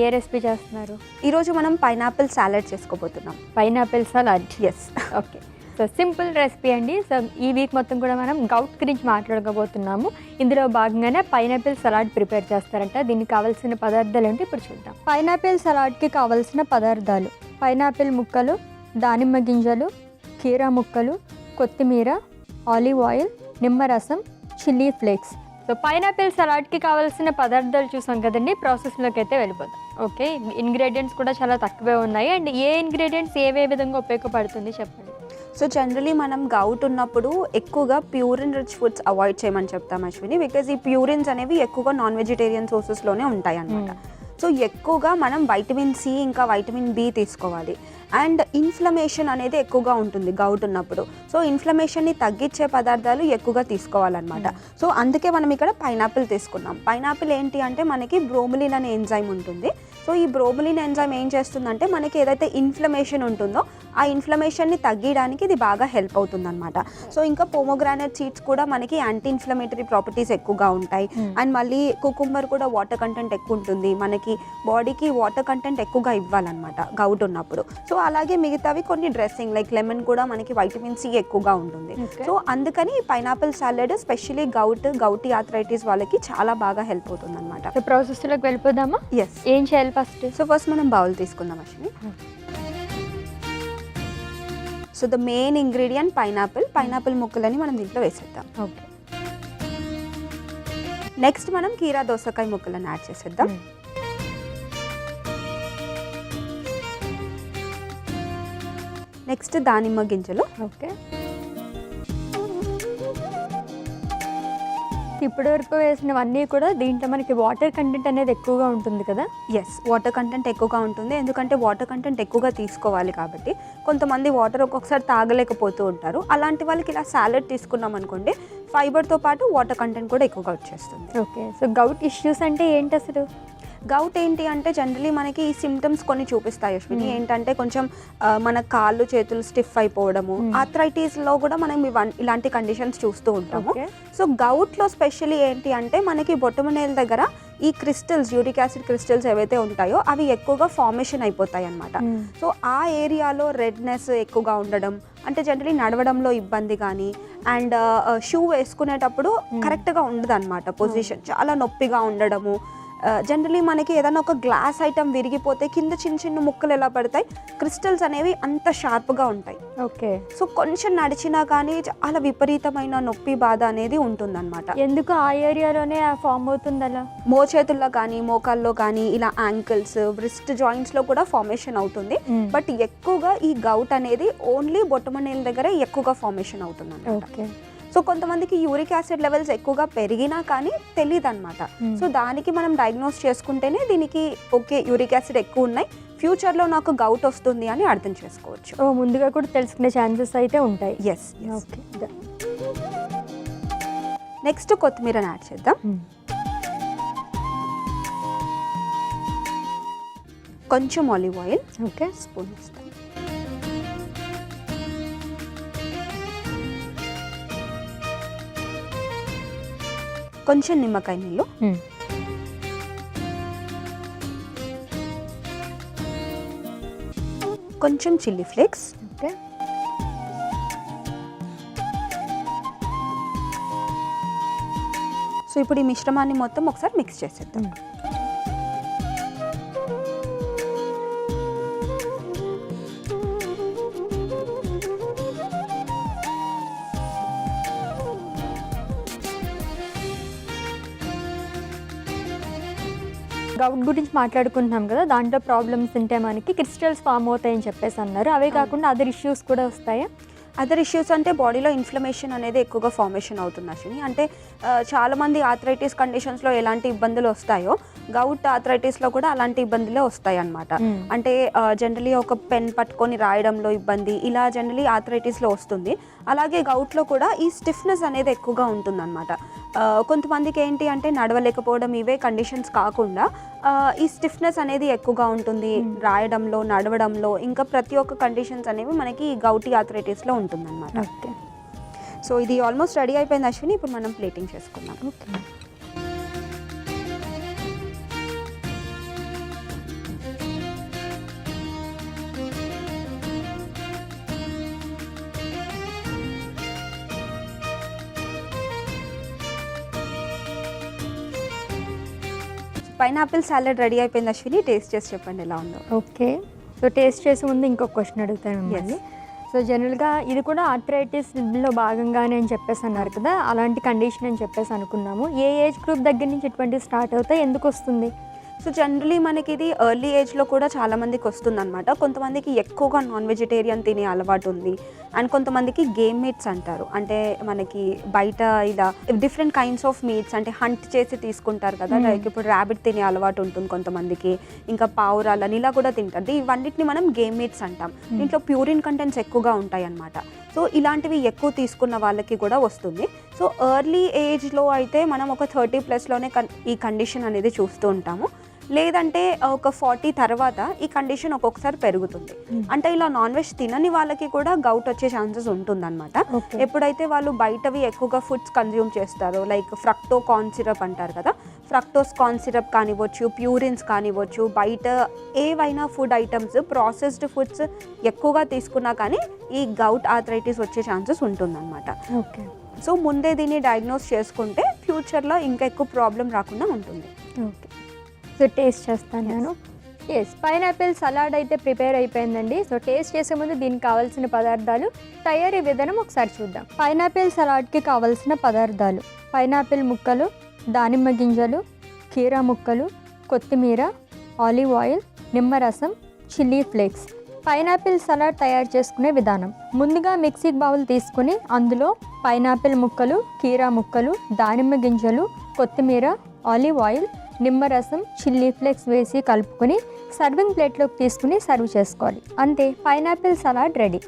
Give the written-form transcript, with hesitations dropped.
ఏ recipe చేస్తున్నారు? ఈరోజు మనం పైనాపిల్ సాలడ్ చేసుకోబోతున్నాం. Pineapple salad. Yes. Okay. So simple recipe అండి. సో ఈ వీక్ మొత్తం కూడా మనం గౌట్ గురించి మాట్లాడుకోబోతున్నాము. ఇందులో భాగంగానే పైనాపిల్ సలాడ్ ప్రిపేర్ చేస్తారంట. దీనికి కావాల్సిన పదార్థాలు ఏంటి ఇప్పుడు చూద్దాం. పైనాపిల్ సలాడ్కి కావాల్సిన పదార్థాలు: పైనాపిల్ ముక్కలు, దానిమ్మ గింజలు, కీరా ముక్కలు, కొత్తిమీర, ఆలివ్ ఆయిల్, నిమ్మరసం, చిల్లీ ఫ్లేక్స్. సో పైనాపిల్ సలాడ్కి కావాల్సిన పదార్థాలు చూసాం కదండి. ప్రాసెస్లోకి అయితే వెళ్ళిపోతాం. ఓకే, ఇంగ్రీడియంట్స్ కూడా చాలా తక్కువే ఉన్నాయి. అండ్ ఏ ఇంగ్రీడియంట్స్ ఏ విధంగా ఉపయోగపడుతుంది చెప్పండి. సో జనరలీ మనం గౌట్ ఉన్నప్పుడు ఎక్కువగా ప్యూరిన్ రిచ్ ఫుడ్స్ అవాయిడ్ చేయమని చెప్తాం అశ్విని, బికాజ్ ఈ ప్యూరిన్స్ అనేవి ఎక్కువగా నాన్ వెజిటేరియన్ సోర్సెస్లోనే ఉంటాయి అన్నమాట. సో ఎక్కువగా మనం వైటమిన్ సి ఇంకా వైటమిన్ బి తీసుకోవాలి. అండ్ ఇన్ఫ్లమేషన్ అనేది ఎక్కువగా ఉంటుంది గౌట్ ఉన్నప్పుడు. సో ఇన్ఫ్లమేషన్ని తగ్గించే పదార్థాలు ఎక్కువగా తీసుకోవాలన్నమాట. సో అందుకే మనం ఇక్కడ పైనాపిల్ తీసుకున్నాం. పైనాపిల్ ఏంటి అంటే మనకి బ్రోమిలిన్ అనే ఎంజైమ్ ఉంటుంది. సో ఈ బ్రోమిలిన్ ఎంజైమ్ ఏం చేస్తుందంటే మనకి ఏదైతే ఇన్ఫ్లమేషన్ ఉంటుందో ఆ ఇన్ఫ్లమేషన్ని తగ్గించడానికి ఇది బాగా హెల్ప్ అవుతుంది అనమాట. సో ఇంకా పోమోగ్రానైట్ సీడ్స్ కూడా మనకి యాంటీ ఇన్ఫ్లమేటరీ ప్రాపర్టీస్ ఎక్కువగా ఉంటాయి. అండ్ మళ్ళీ కుకుంబర్ కూడా వాటర్ కంటెంట్ ఎక్కువ ఉంటుంది. మనకి బాడీకి వాటర్ కంటెంట్ ఎక్కువగా ఇవ్వాలన్నమాట గౌట్ ఉన్నప్పుడు. సో అలాగే మిగతావి కొన్ని డ్రెస్సింగ్ లైక్ లెమన్ కూడా మనకి వైటమిన్ సి ఎక్కువగా ఉంటుంది. సో అందుకని pineapple salad specially gouty arthritis వాళ్ళకి చాలా బాగా హెల్ప్ అవుతుంది అనమాట. సో ప్రాసెస్లోకి వెళ్ళిపోదామా? ఎస్. ఏం చేయాలి ఫస్ట్? సో ఫస్ట్ మనం బౌల్ తీసుకుందాం Ashwini. So the main ingredient pineapple ముక్కలని మనం దీంట్లో వేసేద్దాం. ఓకే. నెక్స్ట్ మనం కీరా దోసకాయ ముక్కలను యాడ్ చేసేద్దాం. నెక్స్ట్ దానిమ్మ గింజలు. ఓకే. ఇప్పటి వరకు వేసినవన్నీ కూడా దీంట్లో మనకి వాటర్ కంటెంట్ అనేది ఎక్కువగా ఉంటుంది కదా? ఎస్, వాటర్ కంటెంట్ ఎక్కువగా ఉంటుంది. ఎందుకంటే వాటర్ కంటెంట్ ఎక్కువగా తీసుకోవాలి కాబట్టి. కొంతమంది వాటర్ ఒక్కొక్కసారి తాగలేకపోతూ ఉంటారు. అలాంటి వాళ్ళకి ఇలా సాలడ్ తీసుకున్నాం అనుకోండి, ఫైబర్తో పాటు వాటర్ కంటెంట్ కూడా ఎక్కువగా వచ్చేస్తుంది. ఓకే. సో గౌట్ ఇష్యూస్ అంటే ఏంటి అసలు? గౌట్ ఏంటి అంటే జనరలీ మనకి ఈ సిమ్టమ్స్ కొన్ని చూపిస్తాయి అశ్విని. ఏంటంటే కొంచెం మన కాళ్ళు చేతులు స్టిఫ్ అయిపోవడము, ఆర్థరైటిస్లో కూడా మనం ఇలాంటి కండిషన్స్ చూస్తూ ఉంటాము. సో గౌట్లో స్పెషల్లీ ఏంటి అంటే మనకి బొటమనేల దగ్గర ఈ క్రిస్టల్స్, యూరిక్ యాసిడ్ క్రిస్టల్స్ ఏవైతే ఉంటాయో అవి ఎక్కువగా ఫార్మేషన్ అయిపోతాయి అన్నమాట. సో ఆ ఏరియాలో రెడ్నెస్ ఎక్కువగా ఉండడం, అంటే జనరలీ నడవడంలో ఇబ్బంది కానీ, అండ్ షూ వేసుకునేటప్పుడు కరెక్ట్గా ఉండదు అనమాట పొజిషన్, చాలా నొప్పిగా ఉండడము. జనరలీ మనకి ఏదైనా ఒక గ్లాస్ ఐటమ్ విరిగిపోతే కింద చిన్న చిన్న ముక్కలు ఎలా పడతాయి, క్రిస్టల్స్ అనేవి అంత షార్ప్గా ఉంటాయి. ఓకే. సో కొంచెం నడిచినా కానీ చాలా విపరీతమైన నొప్పి బాధ అనేది ఉంటుందన్నమాట. ఎందుకు ఆ ఏరియాలోనే ఫామ్ అవుతుంది అలా? మోచేతుల్లో కానీ, మోకాల్లో కానీ, ఇలా యాంకిల్స్, వ్రిస్ట్ జాయింట్స్లో కూడా ఫార్మేషన్ అవుతుంది. బట్ ఎక్కువగా ఈ గౌట్ అనేది ఓన్లీ బొటమనేల దగ్గర ఎక్కువగా ఫార్మేషన్ అవుతుంది అన్నమాట. ఓకే. సో కొంతమందికి యూరిక్ యాసిడ్ లెవెల్స్ ఎక్కువగా పెరిగినా కానీ తెలియదు అనమాట. సో దానికి మనం డయాగ్నోస్ చేసుకుంటేనే దీనికి ఓకే యూరిక్ యాసిడ్ ఎక్కువ ఉన్నాయి, ఫ్యూచర్లో నాకు గౌట్ వస్తుంది అని అర్థం చేసుకోవచ్చు. ముందుగా కూడా తెలుసుకునే ఛాన్సెస్ అయితే ఉంటాయి. ఎస్. ఓకే. నెక్స్ట్ కొత్తిమీరని యాడ్ చేద్దాం. కొంచెం ఆలివ్ ఆయిల్. ఓకే. స్పూన్ వేస్తాం. కొంచెం నిమ్మకాయ నీళ్ళు. కొంచెం చిల్లీ ఫ్లేక్స్. ఓకే. సో ఇప్పుడు ఈ మిశ్రమాన్ని మొత్తం ఒకసారి మిక్స్ చేసేద్దాం. గౌట్ గురించి మాట్లాడుకుంటున్నాం కదా, దాంట్లో ప్రాబ్లమ్స్ ఉంటే మనకి క్రిస్టల్స్ ఫామ్ అవుతాయని చెప్పేసి అన్నారు. అవే కాకుండా అదర్ ఇష్యూస్ కూడా వస్తాయా? అదర్ ఇష్యూస్ అంటే బాడీలో ఇన్ఫ్లమేషన్ అనేది ఎక్కువగా ఫార్మేషన్ అవుతుంది అశ్విని. అంటే చాలామంది ఆర్థరైటిస్ కండిషన్స్లో ఎలాంటి ఇబ్బందులు వస్తాయో గౌట్ ఆర్థరైటిస్లో కూడా అలాంటి ఇబ్బందులే వస్తాయి అన్నమాట. అంటే జనరలీ ఒక పెన్ పట్టుకొని రాయడంలో ఇబ్బంది, ఇలా జనరలీ ఆర్థరైటిస్లో వస్తుంది. అలాగే గౌట్లో కూడా ఈ స్టిఫ్నెస్ అనేది ఎక్కువగా ఉంటుందన్నమాట. కొంతమందికి ఏంటి అంటే నడవలేకపోవడం, ఇవే కండిషన్స్ కాకుండా ఈ స్టిఫ్నెస్ అనేది ఎక్కువగా ఉంటుంది రాయడంలో, నడవడంలో, ఇంకా ప్రతి ఒక్క కండిషన్స్ అనేవి మనకి గౌటీ ఆర్థరైటిస్లో ఉంటుందన్నమాట. ఓకే. సో ఇది ఆల్మోస్ట్ రెడీ అయిపోయింది అశ్విని. ఇప్పుడు మనం ప్లేటింగ్ చేసుకుందాం. ఓకే. పైనాపిల్ సాలడ్ రెడీ అయిపోయింది అశ్విని, టేస్ట్ చేసి చెప్పండి ఎలా ఉందో. ఓకే, సో టేస్ట్ చేసే ముందు ఇంకొక క్వశ్చన్ అడుగుతాను మిమ్మల్ని. సో జనరల్గా ఇది కూడా ఆర్థరైటిస్లో భాగంగానే అని చెప్పేసి అన్నారు కదా, అలాంటి కండిషన్ అని చెప్పేసి అనుకున్నాము. ఏ ఏజ్ గ్రూప్ దగ్గర నుంచి ఇటువంటివి స్టార్ట్ అవుతాయి, ఎందుకు వస్తుంది? సో జనరలీ మనకి ఇది ఎర్లీ ఏజ్లో కూడా చాలామందికి వస్తుందన్నమాట. కొంతమందికి ఎక్కువగా నాన్ వెజిటేరియన్ తినే అలవాటు ఉంది, అండ్ కొంతమందికి గేమ్ మీట్స్ అంటారు, అంటే మనకి బయట ఇలా డిఫరెంట్ కైండ్స్ ఆఫ్ మీట్స్ అంటే హంట్ చేసి తీసుకుంటారు కదా, లైక్ ఇప్పుడు ర్యాబిట్ తినే అలవాటు ఉంటుంది కొంతమందికి, ఇంకా పావురాలని ఇలా కూడా తింటారు. ఇవన్నిటిని మనం గేమ్ మీట్స్ అంటాం. దీంట్లో ప్యూరిన్ కంటెంట్స్ ఎక్కువగా ఉంటాయి అన్నమాట. సో ఇలాంటివి ఎక్కువ తీసుకున్న వాళ్ళకి కూడా వస్తుంది. సో ఎర్లీ ఏజ్లో అయితే మనం ఒక 30+లోనే ఈ కండిషన్ అనేది చూస్తూ ఉంటాము. లేదంటే ఒక 40 తర్వాత ఈ కండిషన్ ఒక్కొక్కసారి పెరుగుతుంది. అంటే ఇలా నాన్ వెజ్ తినని వాళ్ళకి కూడా గౌట్ వచ్చే ఛాన్సెస్ ఉంటుందన్నమాట. ఎప్పుడైతే వాళ్ళు బయటవి ఎక్కువగా ఫుడ్స్ కన్జ్యూమ్ చేస్తారో, లైక్ ఫ్రక్టో కార్న్ సిరప్ అంటారు కదా, ఫ్రక్టోస్ కార్న్ సిరప్ కానివ్వచ్చు, ప్యూరిన్స్ కానివ్వచ్చు, బయట ఏవైనా ఫుడ్ ఐటమ్స్ ప్రాసెస్డ్ ఫుడ్స్ ఎక్కువగా తీసుకున్నా కానీ ఈ గౌట్ ఆర్థరైటిస్ వచ్చే ఛాన్సెస్ ఉంటుందన్నమాట. ఓకే, సో ముందే దీన్ని డయాగ్నోస్ చేసుకుంటే ఫ్యూచర్లో ఇంకా ఎక్కువ ప్రాబ్లం రాకుండా ఉంటుంది. ఓకే, సో టేస్ట్ చేస్తాను నేను. పైనాపిల్ సలాడ్ అయితే ప్రిపేర్ అయిపోయిందండి. సో టేస్ట్ చేసే ముందు దీనికి కావాల్సిన పదార్థాలు, తయారీ విధానం ఒకసారి చూద్దాం. పైనాపిల్ సలాడ్కి కావాల్సిన పదార్థాలు: పైనాపిల్ ముక్కలు, దానిమ్మ గింజలు, కీరా ముక్కలు, కొత్తిమీర, ఆలివ్ ఆయిల్, నిమ్మరసం, చిల్లీ ఫ్లేక్స్. పైనాపిల్ సలాడ్ తయారు చేసుకునే విధానం: ముందుగా మిక్సీ బౌల్ తీసుకుని అందులో పైనాపిల్ ముక్కలు, కీరా ముక్కలు, దానిమ్మ గింజలు, కొత్తిమీర, ఆలివ్ ఆయిల్, నిమ్మరసం, చిల్లీ ఫ్లేక్స్ వేసి కలుపుకొని సర్వింగ్ ప్లేట్లోకి తీసుకుని సర్వ్ చేసుకోవాలి. అంతే, పైనాపిల్ సలాడ్ రెడీ.